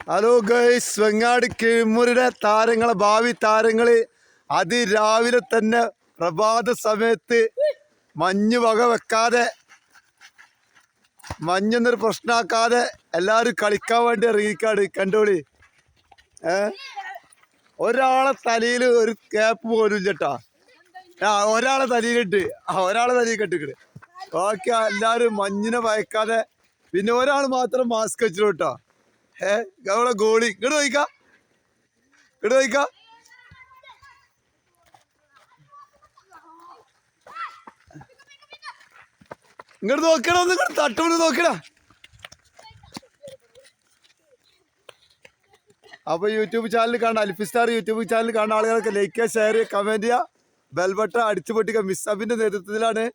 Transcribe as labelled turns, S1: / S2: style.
S1: Hello guys, Vengad കിഴിമുറിയുടെ താരങ്ങളെ ഭാവി താരങ്ങള് അതിരാവിലെ തന്നെ പ്രഭാത സമയത്ത് മഞ്ഞ് വക വെക്കാതെ മഞ്ഞൊന്നൊരു പ്രശ്നമാക്കാതെ എല്ലാവരും കളിക്കാൻ വേണ്ടി ഇറങ്ങിക്കാട്. കണ്ടോളി. ഒരാളെ തലയിൽ ഒരു ക്യാപ്പ് പോലും ഇല്ലട്ടാ. ഒരാളെ തലയിലിട്ട് ഒരാളെ തലയിൽ കെട്ടിക്കിട്. ബാക്കി എല്ലാവരും മഞ്ഞിനെ ഭയക്കാതെ. പിന്നെ ഒരാൾ മാത്രം മാസ്ക് വെച്ചിട്ട് കേട്ടോ. നമ്മളെ ഗോളി ഇങ്ങോട്ട് നോക്കാം, ഇങ്ങോട്ട് നോക്കാം. ഇങ്ങോട്ട് നോക്കണം, ഒന്ന് ഇങ്ങോട്ട് തട്ടുകൊണ്ട് നോക്കണ. അപ്പൊ യൂട്യൂബ് ചാനൽ കാണാൻ, അൽഫിസ്റ്റാർ യൂട്യൂബ് ചാനൽ കാണുന്ന ആളുകളൊക്കെ ലൈക്ക് ചെയ്യുക, ഷെയർ ചെയ്യുക, കമന്റ് ചെയ്യുക, ബെൽബട്ടൺ അടിച്ചു പൊട്ടിക്കുക. മിസ്സബിന്റെ നേതൃത്വത്തിലാണ്